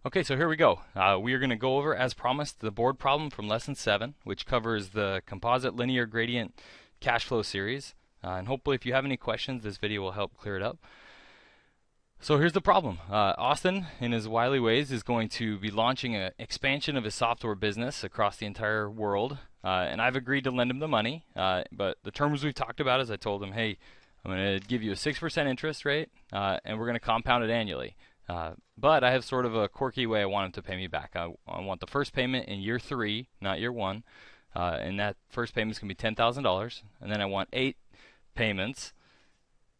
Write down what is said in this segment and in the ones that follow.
Okay, so here we go. We are going to go over, as promised, the board problem from lesson 7, which covers the composite linear gradient cash flow series. And hopefully if you have any questions, this video will help clear it up. So here's the problem. Austin, in his wily ways, is going to be launching an expansion of his software business across the entire world. And I've agreed to lend him the money. But the terms we've talked about is I told him, hey, I'm going to give you a 6% interest rate, and we're going to compound it annually. But I have sort of a quirky way I want him to pay me back. I want the first payment in year 3, not year 1. And that first payment is going to be $10,000. And then I want 8 payments,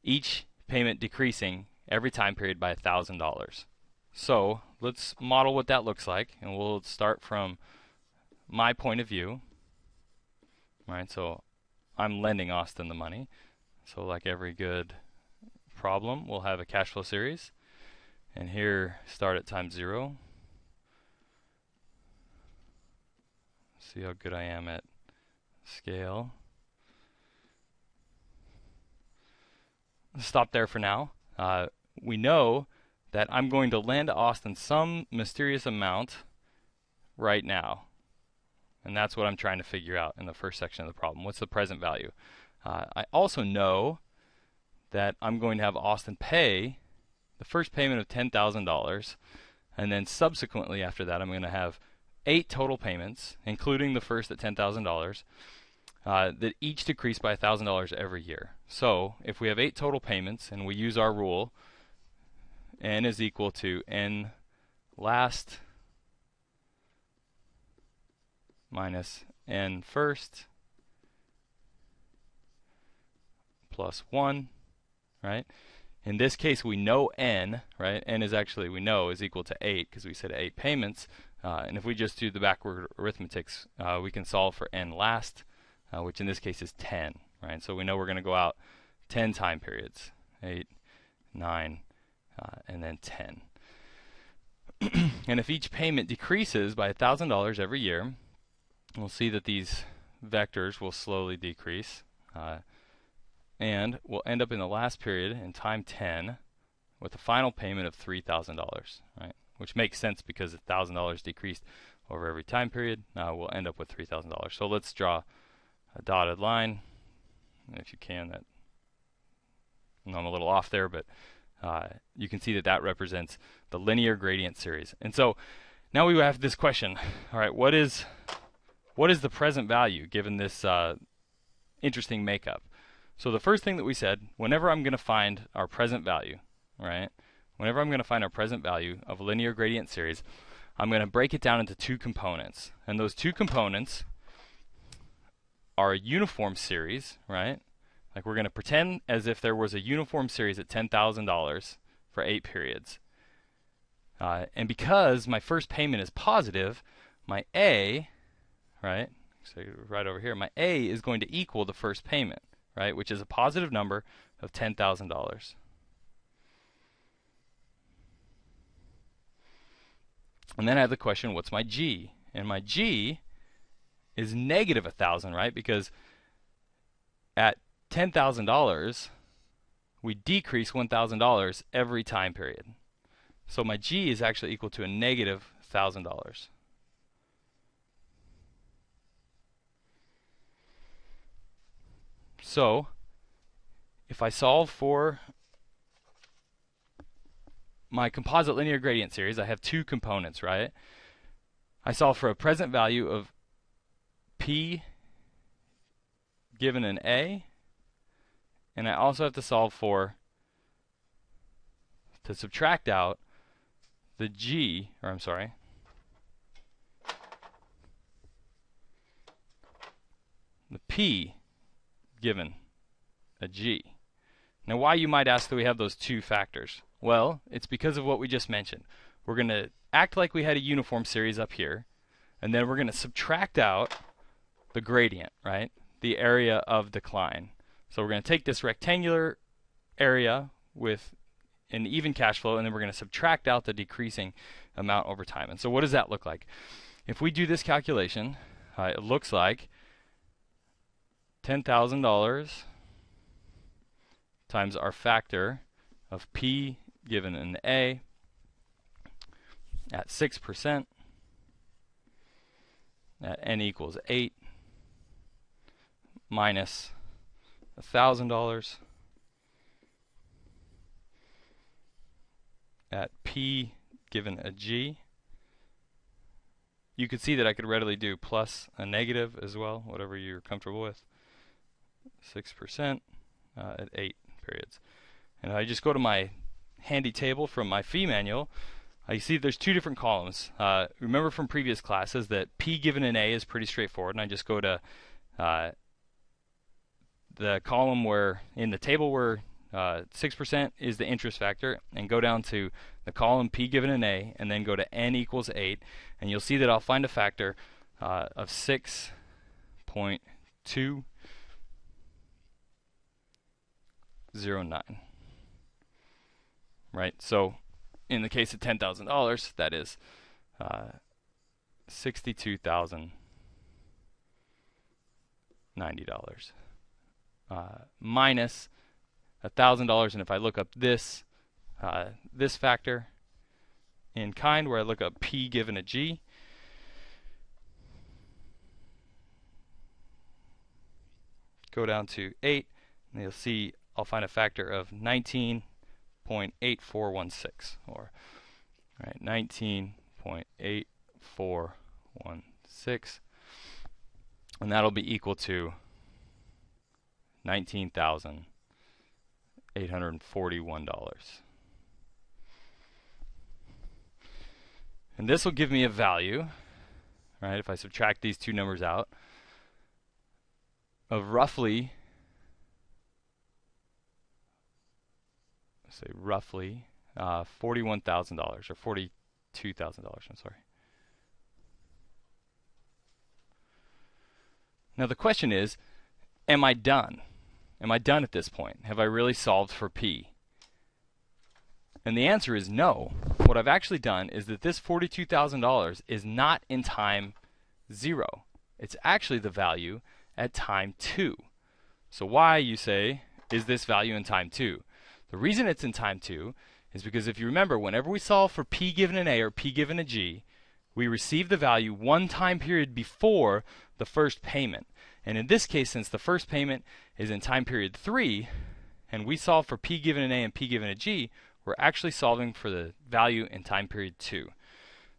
each payment decreasing every time period by $1,000. So let's model what that looks like, and we'll start from my point of view. All right, so I'm lending Austin the money. So like every good problem, we'll have a cash flow series. And here, start at time 0. See how good I am at scale. Stop there for now. We know that I'm going to lend Austin some mysterious amount right now. And that's what I'm trying to figure out in the first section of the problem. What's the present value? I also know that I'm going to have Austin pay the first payment of $10,000, and then subsequently after that I'm going to have 8 total payments, including the first at $10,000, that each decrease by $1,000 every year. So if we have 8 total payments and we use our rule, n is equal to n last minus n first plus 1, right? In this case, we know n, right? N is actually, we know, is equal to 8 because we said 8 payments. And if we just do the backward arithmetics, we can solve for n last, which in this case is 10, right? So we know we're going to go out 10 time periods, 8, 9, and then 10. And if each payment decreases by $1,000 every year, we'll see that these vectors will slowly decrease. And we'll end up in the last period in time 10 with a final payment of $3,000, right? Which makes sense because $1,000 decreased over every time period. We'll end up with $3,000. So let's draw a dotted line. If you can, that I'm a little off there, but you can see that that represents the linear gradient series. And so now we have this question. All right, what is the present value given this interesting makeup? So the first thing that we said, whenever I'm going to find our present value, right? Whenever I'm going to find our present value of a linear gradient series, I'm going to break it down into 2 components. And those 2 components are a uniform series, right? Like we're going to pretend as if there was a uniform series at $10,000 for 8 periods. And because my first payment is positive, my A, right? So right over here, my A is going to equal the first payment, right, which is a positive number of $10,000. And then I have the question, what's my G? And my G is negative 1,000, right? Because at $10,000, we decrease $1,000 every time period. So my G is actually equal to a negative $1,000. So if I solve for my composite linear gradient series, I have 2 components, right? I solve for a present value of P given an A, and I also have to solve for, to subtract out the G, or I'm sorry, the P given a G. Now why, you might ask, do we have those 2 factors? Well, it's because of what we just mentioned. We're going to act like we had a uniform series up here, and then we're going to subtract out the gradient, right? The area of decline. So we're going to take this rectangular area with an even cash flow, and then we're going to subtract out the decreasing amount over time. And so what does that look like? If we do this calculation, it looks like $10,000 times our factor of P given an A at 6% at n equals 8 minus $1,000 at P given a G. You could see that I could readily do plus a negative as well, whatever you're comfortable with. 6% at 8 periods. And if I just go to my handy table from my fee manual, I see there's two different columns. Remember from previous classes that P given an A is pretty straightforward, and I just go to the column where, in the table where 6% is the interest factor, and go down to the column P given an A, and then go to n equals 8, and you'll see that I'll find a factor of 6.209. Right? So in the case of $10,000, that is $62,090 minus $1,000. And if I look up this this factor in kind, where I look up P given a G, go down to 8, and you'll see I'll find a factor of 19.8416, or right, 19.8416, and that'll be equal to $19,841. And this will give me a value, right, if I subtract these two numbers out, of roughly, say roughly, $41,000 or $42,000. I'm sorry. Now the question is, am I done? Am I done at this point? Have I really solved for P? And the answer is no. What I've actually done is that this $42,000 is not in time 0. It's actually the value at time 2. So why, you say, is this value in time 2? The reason it's in time 2 is because, if you remember, whenever we solve for P given an A or P given a G, we receive the value one time period before the first payment. And in this case, since the first payment is in time period 3, and we solve for P given an A and P given a G, we're actually solving for the value in time period 2.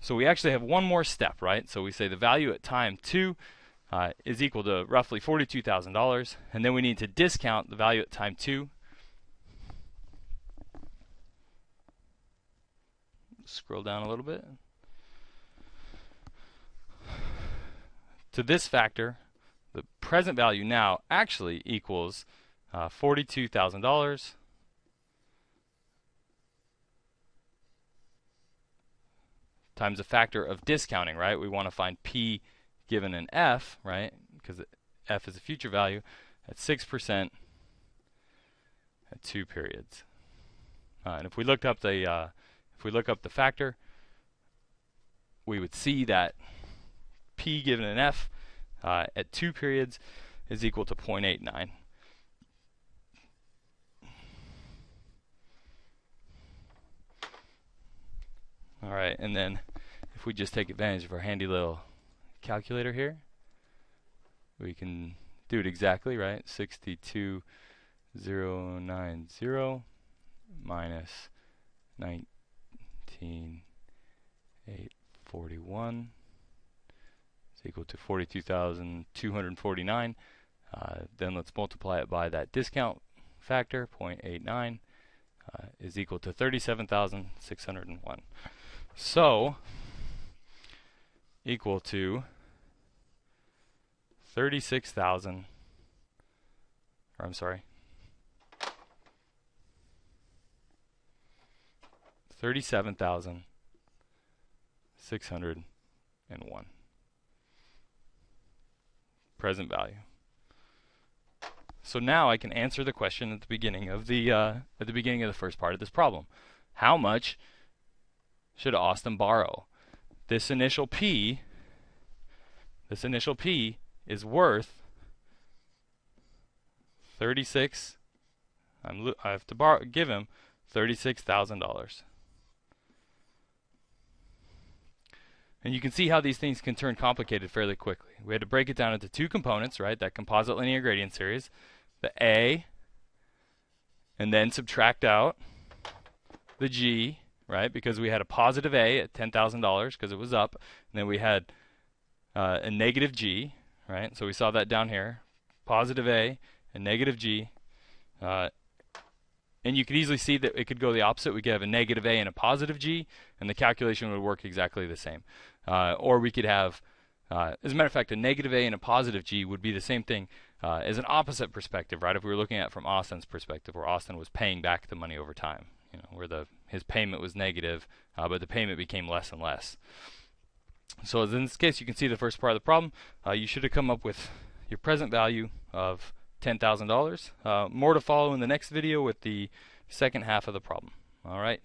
So we actually have one more step, right? So we say the value at time 2 is equal to roughly $42,000, and then we need to discount the value at time 2. Scroll down a little bit to this factor. The present value now actually equals $42,000 times a factor of discounting, right? We want to find P given an F, right? Because F is a future value at 6% at 2 periods. And if we looked up the factor, we would see that P given an F at 2 periods is equal to 0.89. All right, and then if we just take advantage of our handy little calculator here, we can do it exactly, right? 62,090 minus 19,841 is equal to 42,249. Then let's multiply it by that discount factor, 0.89, is equal to 37,601. So, equal to 37,601 present value. So now I can answer the question at the beginning of the first part of this problem. How much should Austin borrow? This initial P is worth 36. I have to give him $36,000. And you can see how these things can turn complicated fairly quickly. We had to break it down into two components, right? That composite linear gradient series, the A, and then subtract out the G, right? Because we had a positive A at $10,000 because it was up, and then we had a negative G, right? So we saw that down here, positive A and negative G. And you could easily see that it could go the opposite. We could have a negative A and a positive G, and the calculation would work exactly the same. Or we could have, as a matter of fact, a negative A and a positive G would be the same thing as an opposite perspective, right? If we were looking at it from Austin's perspective, where Austin was paying back the money over time, you know, where his payment was negative, but the payment became less and less. So in this case, you can see the first part of the problem. You should have come up with your present value of $10,000. More to follow in the next video with the second half of the problem. All right.